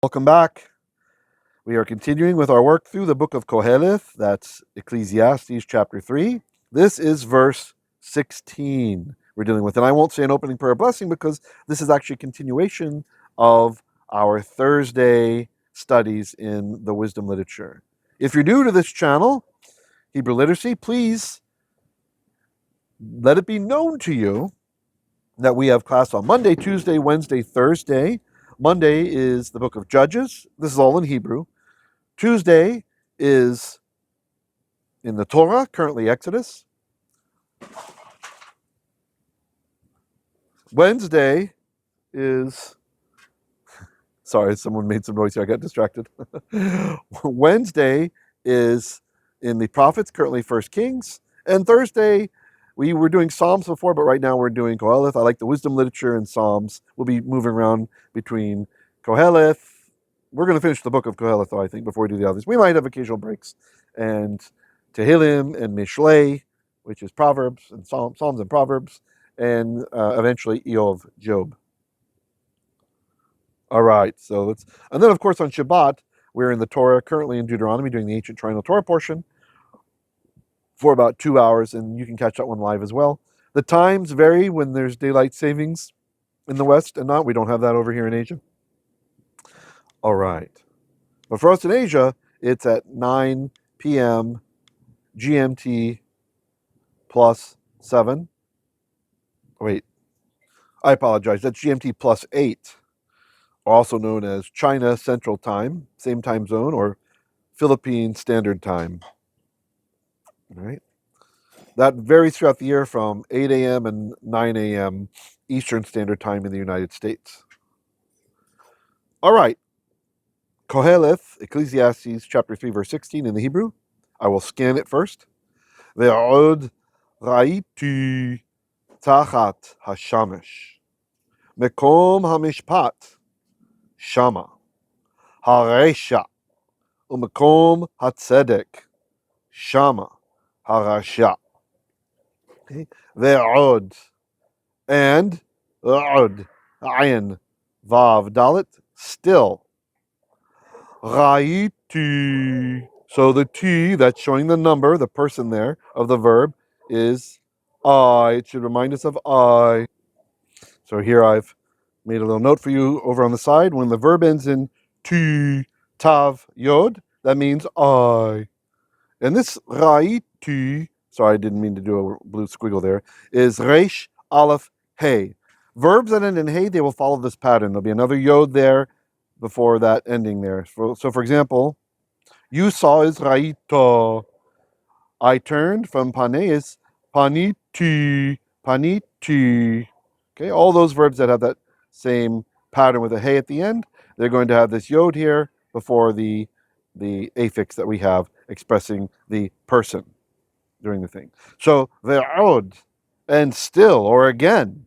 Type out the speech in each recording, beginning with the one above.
Welcome back. We are continuing with our work through the book of Qoheleth. That's Ecclesiastes chapter 3. This is verse 16 we're dealing with. And I won't say an opening prayer blessing because this is actually a continuation of our Thursday studies in the wisdom literature. If you're new to this channel, Hebrew Literacy, please let it be known to you that we have class on Monday, Tuesday, Wednesday, Thursday. Monday is the book of Judges. This is all in Hebrew. Tuesday is in the Torah, currently Exodus. Wednesday is, sorry, someone made some noise here, I got distracted. Wednesday is in the prophets, currently First Kings. And Thursday, we were doing Psalms before, but right now we're doing Qoheleth. I like the wisdom literature and Psalms. We'll be moving around between Qoheleth. We're going to finish the book of Qoheleth, though, I think, before we do the others. We might have occasional breaks. And Tehillim and Mishlei, which is Proverbs and Psalms and Proverbs, and eventually Eov, Job. All right, so let's, and then of course on Shabbat, we're in the Torah, currently in Deuteronomy, doing the ancient triennial Torah portion for about 2 hours, and you can catch that one live as well. The times vary when there's daylight savings in the West and not. We don't have that over here in Asia. All right. But for us in Asia, it's at 9 p.m. GMT plus 7. Wait, I apologize. That's GMT plus 8, also known as China Central Time, same time zone, or Philippine Standard Time. All right. That varies throughout the year from 8 a.m. and 9 a.m. Eastern Standard Time in the United States. All right. Qoheleth, Ecclesiastes chapter 3, verse 16 in the Hebrew. I will scan it first. Ve'od ra'iti tachat hashamesh. Umkom hamishpat. Shamah. Haresha. Umkom hatzedek. Shamah. Harasha. Ve'od. And od. Ayin. Vav. Dalet. Still. Ra'iti. So the T, that's showing the number, the person there, of the verb, is I. It should remind us of I. So here I've made a little note for you over on the side. When the verb ends in T, Tav, Yod, that means I. And this Ra'iti, sorry, I didn't mean to do a blue squiggle there, is Resh, Aleph, Hey. Verbs that end in Hey, they will follow this pattern. There'll be another Yod there before that ending there. So for example, you saw is Ra'ito. I turned from Pane is Paniti. Paniti. Okay, all those verbs that have that same pattern with a hey at the end, they're going to have this yod here before the affix that we have expressing the person doing the thing. So ve'od, and still or again,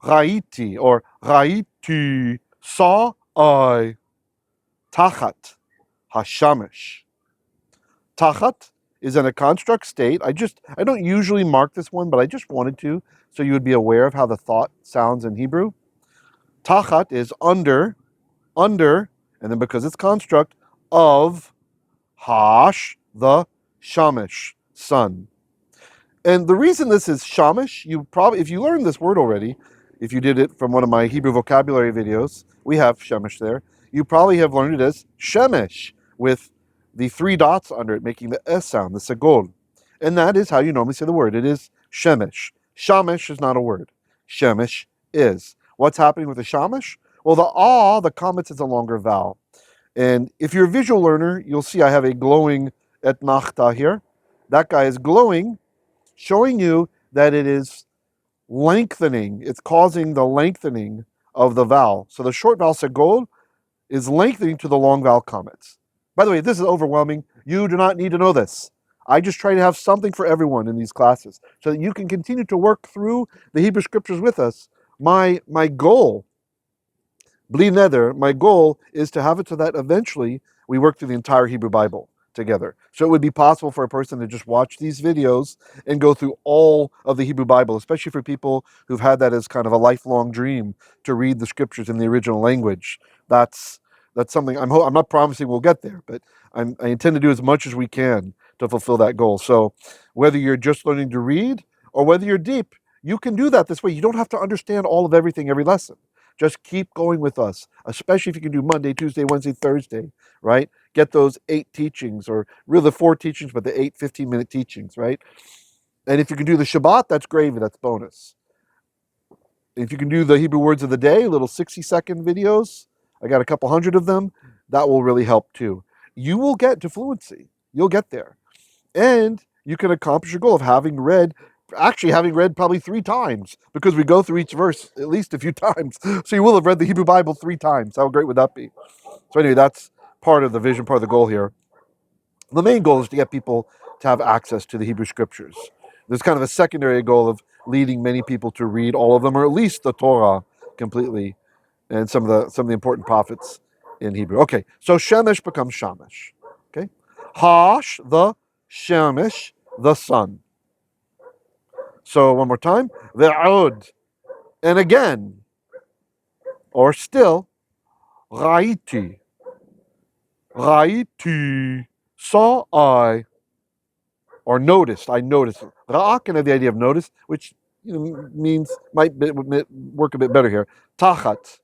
Ra'iti or Ra'iti, saw I, tachat, hashamesh. Tachat is in a construct state. I don't usually mark this one, but I just wanted to, so you would be aware of how the thought sounds in Hebrew. Tachat is under, and then because it's construct, of, hash, the shamish, sun. And the reason this is shamish, you probably, if you learned this word already, if you did it from one of my Hebrew vocabulary videos, we have shemish there, you probably have learned it as shemesh, with the 3 dots under it, making the S sound, the segol. And that is how you normally say the word. It is shemesh. Shamish is not a word. Shemesh is. What's happening with the shamish? Well, the comments is a longer vowel. And if you're a visual learner, you'll see I have a glowing etnachta here. That guy is glowing, showing you that it is lengthening. It's causing the lengthening of the vowel. So the short vowel segol is lengthening to the long vowel comments. By the way, this is overwhelming. You do not need to know this. I just try to have something for everyone in these classes so that you can continue to work through the Hebrew scriptures with us. My goal, bli neder, my goal is to have it so that eventually we work through the entire Hebrew Bible together. So it would be possible for a person to just watch these videos and go through all of the Hebrew Bible, especially for people who've had that as kind of a lifelong dream to read the scriptures in the original language. That's That's something I'm not promising we'll get there, but I intend to do as much as we can to fulfill that goal. So whether you're just learning to read or whether you're deep, you can do that this way. You don't have to understand all of everything every lesson. Just keep going with us, especially if you can do Monday, Tuesday, Wednesday, Thursday, right? Get those 8 teachings, or really 4 teachings, but the 8 15-minute teachings, right? And if you can do the Shabbat, that's gravy, that's bonus. If you can do the Hebrew words of the day, little 60-second videos, I got a couple hundred of them, that will really help too. You will get to fluency. You'll get there. And you can accomplish your goal of having read probably 3 times, because we go through each verse at least a few times. So you will have read the Hebrew Bible 3 times. How great would that be? So anyway, that's part of the vision, part of the goal here. The main goal is to get people to have access to the Hebrew scriptures. There's kind of a secondary goal of leading many people to read all of them, or at least the Torah completely, and some of the important prophets in Hebrew. Okay, so shemesh becomes shamash. Okay, the shemesh, the sun. So one more time, ve'od, and again, or still, raiti, saw I, or noticed. I noticed. Ra'ah can have the idea of notice, which might work a bit better here. Tachat,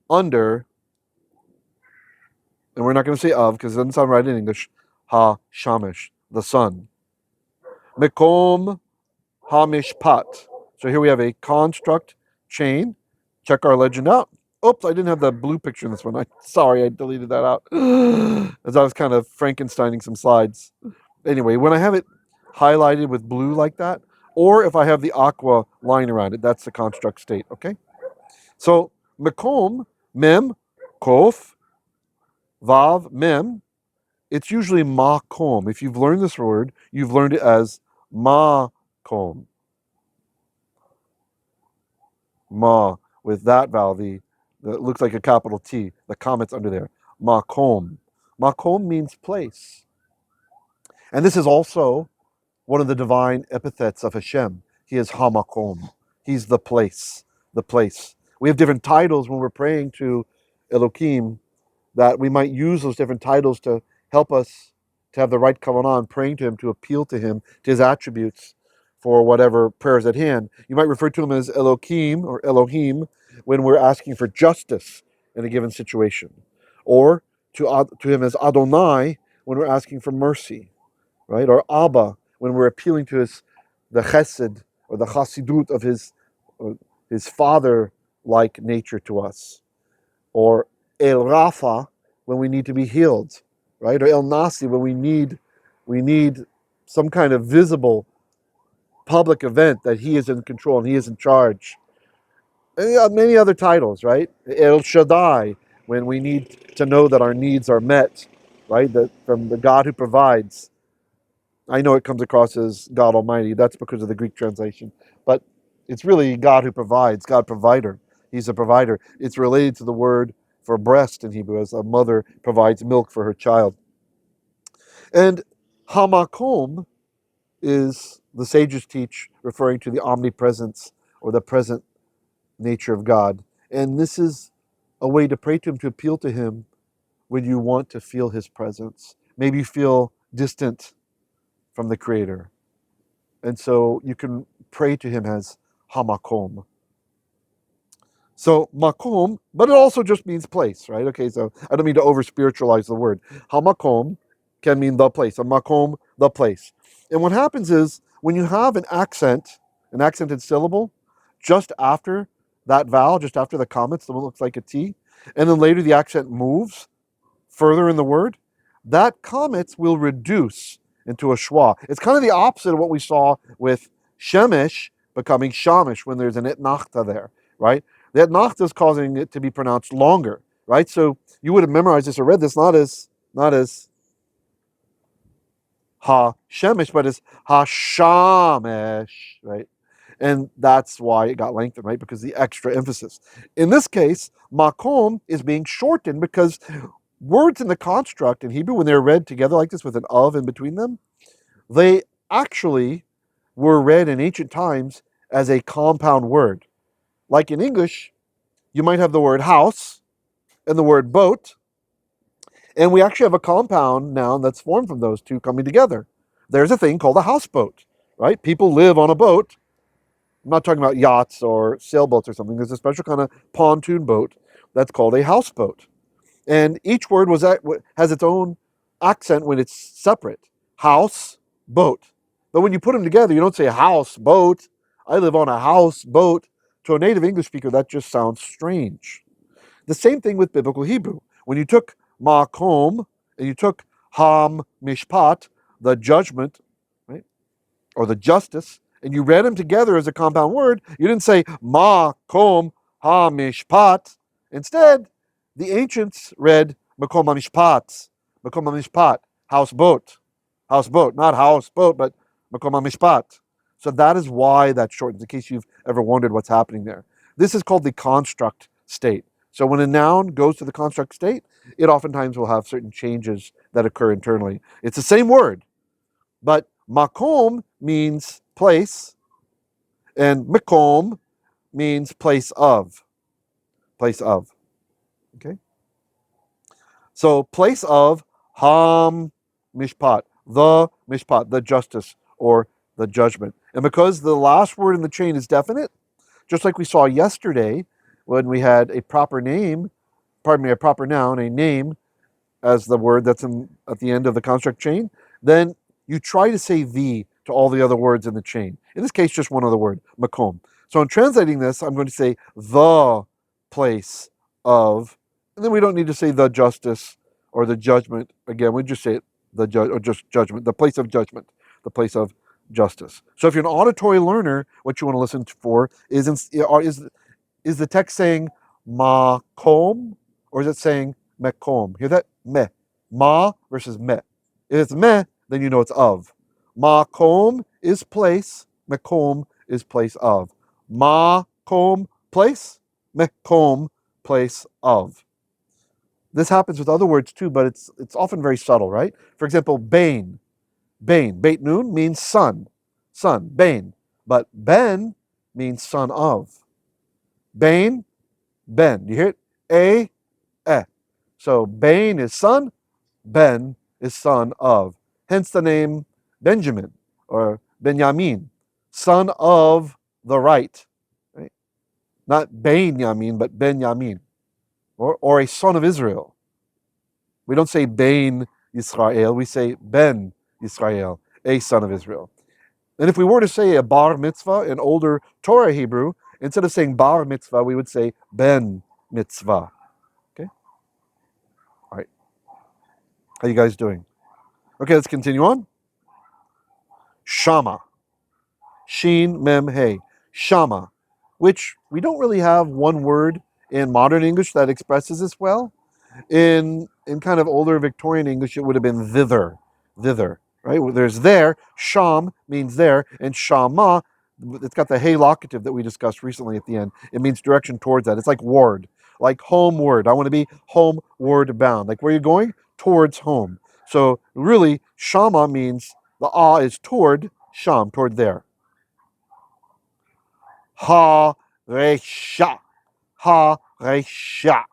under, and we're not going to say of because it doesn't sound right in English. Hashamesh, the sun. Umkom, hamishpat. So here we have a construct chain. Check our legend out. Oops, I didn't have the blue picture in this one. Sorry, I deleted that out as I was kind of Frankensteining some slides. Anyway, when I have it highlighted with blue like that, or if I have the aqua line around it, that's the construct state, okay? So, mekom, mem, kof, vav, mem, it's usually makom. If you've learned this word, you've learned it as makom. Ma, with that vowel, the looks like a capital T, the comma's under there. Makom. Makom means place. And this is also one of the divine epithets of Hashem. He is hamakom. He's the place, the place. We have different titles when we're praying to Elohim, that we might use those different titles to help us to have the right kavanah, praying to him, to appeal to him, to his attributes for whatever prayer is at hand. You might refer to him as Elohim or Elohim when we're asking for justice in a given situation, or to him as Adonai when we're asking for mercy, right? Or Abba when we're appealing to the chesed or the chasidut of his father-like nature to us, or El Rafa when we need to be healed, right? Or El Nasi when we need some kind of visible public event that he is in control and he is in charge. And many other titles, right? El Shaddai when we need to know that our needs are met, right? That from the God who provides. I know it comes across as God Almighty. That's because of the Greek translation. But it's really God who provides, God provider. He's a provider. It's related to the word for breast in Hebrew, as a mother provides milk for her child. And hamakom is, the sages teach, referring to the omnipresence or the present nature of God. And this is a way to pray to him, to appeal to him when you want to feel his presence. Maybe you feel distant from the Creator. And so you can pray to him as hamakom. So makom, but it also just means place, right? Okay, so I don't mean to over spiritualize the word. Hamakom can mean the place. A makom, the place. And what happens is when you have an accented syllable, just after that vowel, just after the comma, it's the one that looks like a T, and then later the accent moves further in the word, that comets will reduce into a shwa. It's kind of the opposite of what we saw with shemesh becoming shamish when there's an etnachta there, right? The etnachta is causing it to be pronounced longer, right? So you would have memorized this or read this not as ha shemesh, but as hashamesh, right? And that's why it got lengthened, right? Because the extra emphasis. In this case, makom is being shortened because words in the construct in Hebrew, when they're read together like this with an of in between them, they actually were read in ancient times as a compound word. Like in English, you might have the word house and the word boat, And we actually have a compound noun that's formed from those two coming together. There's a thing called a houseboat, right? People live on a boat. I'm not talking about yachts or sailboats or something. There's a special kind of pontoon boat that's called a houseboat. And each word has its own accent when it's separate. House, boat. But when you put them together, you don't say house, boat. I live on a houseboat. To a native English speaker, that just sounds strange. The same thing with biblical Hebrew. When you took makom and you took hamishpat, the judgment, right, or the justice, and you read them together as a compound word, you didn't say makom hamishpat. Instead, the ancients read makom hamishpat, houseboat, not houseboat, but makom hamishpat. So that is why that shortens, in case you've ever wondered what's happening there. This is called the construct state. So when a noun goes to the construct state, it oftentimes will have certain changes that occur internally. It's the same word, but makom means place, and mikom means place of. Place of. Okay? So place of mishpat, the justice, or the judgment. And because the last word in the chain is definite, just like we saw yesterday when we had a proper name, a proper noun, a name as the word that's at the end of the construct chain, then you try to say the to all the other words in the chain. In this case, just one other word, makom. So in translating this, I'm going to say the place of, and then we don't need to say the justice or the judgment. Again, we just say it, the judge or just judgment, the place of judgment, the place of justice. So if you're an auditory learner, what you want to listen for is the text saying makom, or is it saying mekom? Hear that? Me. Ma versus me. If it's me, then you know it's of. Makom is place. Mekom is place of. Makom, place. Mekom, place of. This happens with other words too, but it's often very subtle, right? For example, bane. Bane. Beit nun means son. Son. Bane. But ben means son of. Bane, ben. You hear it? Eh. So Bane is son, Ben is son of. Hence the name Benjamin or Benjamin, son of the right. Right? Not Benjamin, but Benjamin, or a son of Israel. We don't say Ben Israel, we say Ben Israel, a son of Israel. And if we were to say a bar mitzvah in older Torah Hebrew, instead of saying bar mitzvah, we would say ben mitzvah. Okay? All right. How you guys doing? Okay, let's continue on. Shamah. Shin, mem, hey. Shamah, which we don't really have one word in modern English that expresses this well. In kind of older Victorian English, it would have been thither. Thither, right? There's there. Sham means there. And shama, it's got the hey locative that we discussed recently at the end. It means direction towards that. It's like ward, like homeward. I want to be homeward bound. Like where you're going? Towards home. So really, shama means the is toward sham, toward there. Haresha. Haresha.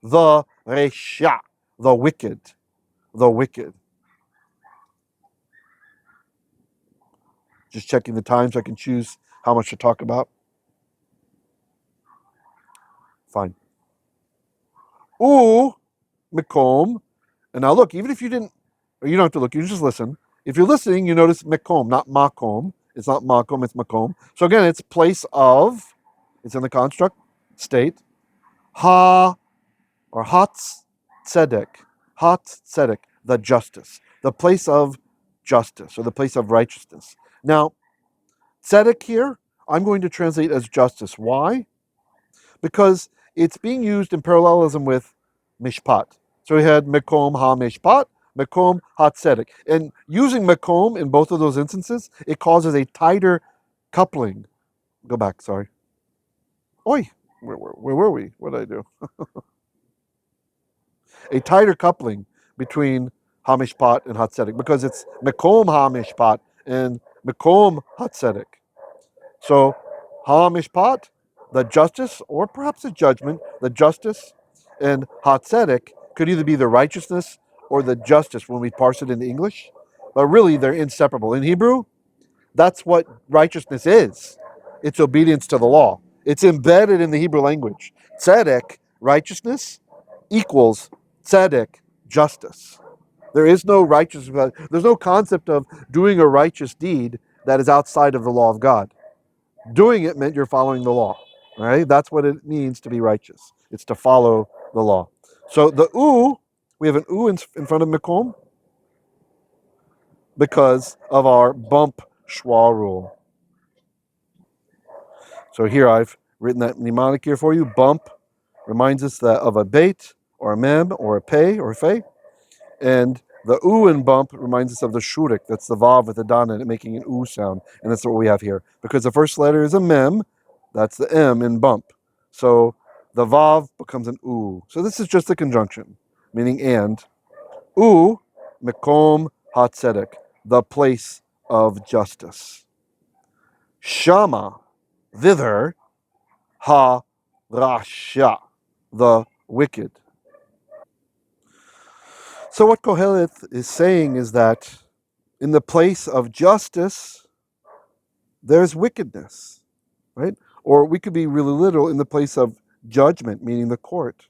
The resha. The wicked. The wicked. Just checking the time so I can choose how much to talk about. Fine. Umkom. And now look, even if you didn't, or you don't have to look, you just listen. If you're listening, you notice mekom, not makom. It's not makom, it's makom. So again, it's place of, it's in the construct state. Ha, or hatzedek. Hatzedek, the justice. The place of justice, or the place of righteousness. Now, tzedek here, I'm going to translate as justice. Why? Because it's being used in parallelism with mishpat. So we had mekom hamishpat, mekom hatzedek. And using mekom in both of those instances, it causes a tighter coupling. Go back, sorry. Oi, where were we? What did I do? A tighter coupling between hamishpat and hatzedek, because it's mekom hamishpat and mekom hatzedek. So hamishpat, the justice, or perhaps the judgment, the justice, and hatzedek could either be the righteousness or the justice when we parse it into English, but really they're inseparable. In Hebrew, that's what righteousness is. It's obedience to the law. It's embedded in the Hebrew language. Tzedek, righteousness, equals tzedek, justice. There is no righteousness. There's no concept of doing a righteous deed that is outside of the law of God. Doing it meant you're following the law. Right? That's what it means to be righteous. It's to follow the law. So the u, we have an u in front of mikom because of our bump shwa rule. So here I've written that mnemonic here for you. Bump reminds us that of a bait or a mem or a pay or a fey. And the u in bump reminds us of the shurik. That's the vav with the dan in it making an u sound. And that's what we have here. Because the first letter is a mem, that's the m in bump. So the vav becomes an u. So this is just a conjunction, meaning and. U, mikom hatzedek, the place of justice. Shamah, thither, haresha, the wicked. So what Qoheleth is saying is that in the place of justice, there's wickedness, right? Or we could be really literal, in the place of judgment, meaning the court,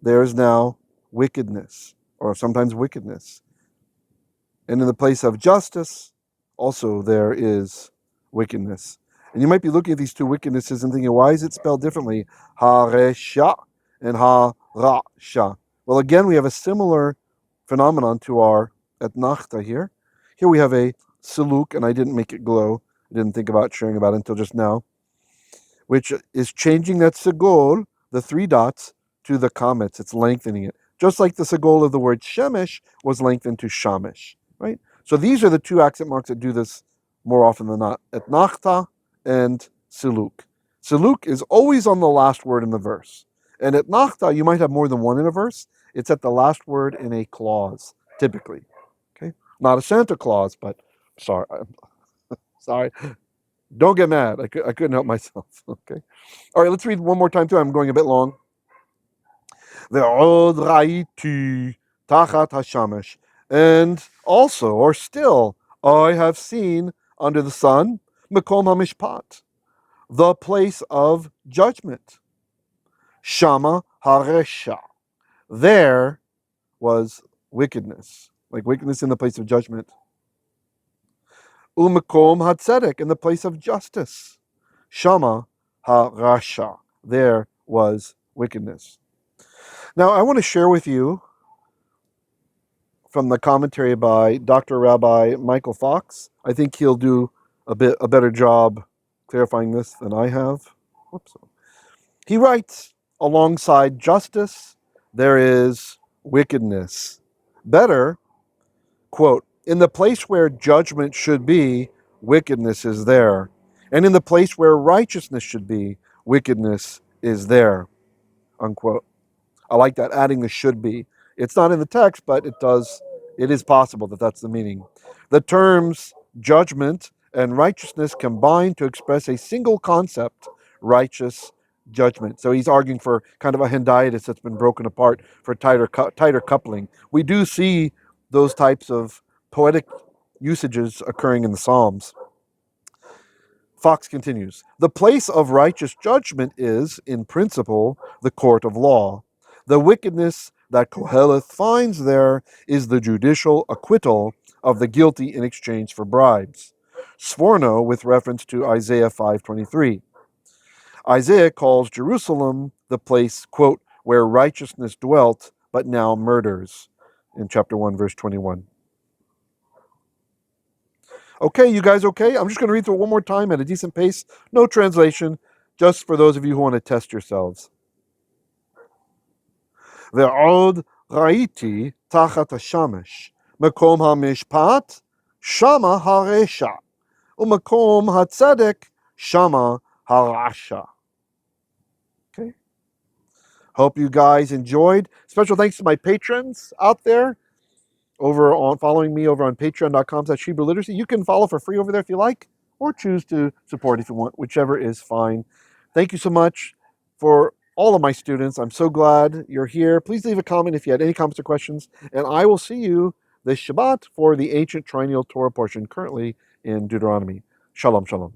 there's now wickedness, or sometimes wickedness. And in the place of justice, also there is wickedness. And you might be looking at these two wickednesses and thinking, why is it spelled differently? Haresha and harasha. Well, again, we have a similar phenomenon to our etnachta here. Here we have a siluk, and I didn't make it glow. I didn't think about sharing about it until just now, which is changing that segol, the three dots, to the comets. It's lengthening it. Just like the segol of the word shemesh was lengthened to shamesh, right? So these are the two accent marks that do this more often than not. Etnachta and siluk. Siluk is always on the last word in the verse. And etnachta, you might have more than one in a verse. It's at the last word in a clause, typically. Okay? Not a Santa Claus, but sorry. Don't get mad. I couldn't help myself. Okay. All right, let's read one more time through. I'm going a bit long. Ve'od ra'iti tachat hashamesh. And also, or still, I have seen under the sun, umkom hamishpat, the place of judgment. Shamah haresha. There was wickedness, like wickedness in the place of judgment. Umkom hatzedek, in the place of justice. Shamah harasha. There was wickedness. Now, I want to share with you from the commentary by Dr. Rabbi Michael Fox. I think he'll do a better job clarifying this than I have. Whoops. He writes, alongside justice, there is wickedness. Better, quote, in the place where judgment should be, wickedness is there. And in the place where righteousness should be, wickedness is there, unquote. I like that, adding the should be. It's not in the text, but it is possible that that's the meaning. The terms judgment and righteousness combine to express a single concept, righteous judgment. So he's arguing for kind of a hendiadys that's been broken apart for tighter coupling. We do see those types of poetic usages occurring in the Psalms. Fox continues, the place of righteous judgment is, in principle, the court of law. The wickedness that Qoheleth finds there is the judicial acquittal of the guilty in exchange for bribes. Sforno, with reference to Isaiah 5:23. Isaiah calls Jerusalem the place, quote, where righteousness dwelt, but now murders, in chapter 1, verse 21. Okay, you guys okay? I'm just going to read through it one more time at a decent pace. No translation, just for those of you who want to test yourselves. Ve'od ra'iti tachat hashamesh, umkom hamishpat, shamah haresha, umkom hatzedek, shamah harasha. Okay. Hope you guys enjoyed. Special thanks to my patrons out there following me over on patreon.com/Hebrew Literacy. You can follow for free over there if you like, or choose to support if you want, whichever is fine. Thank you so much for all of my students. I'm so glad you're here. Please leave a comment if you had any comments or questions, and I will see you this Shabbat for the ancient triennial Torah portion currently in Deuteronomy. Shalom, shalom.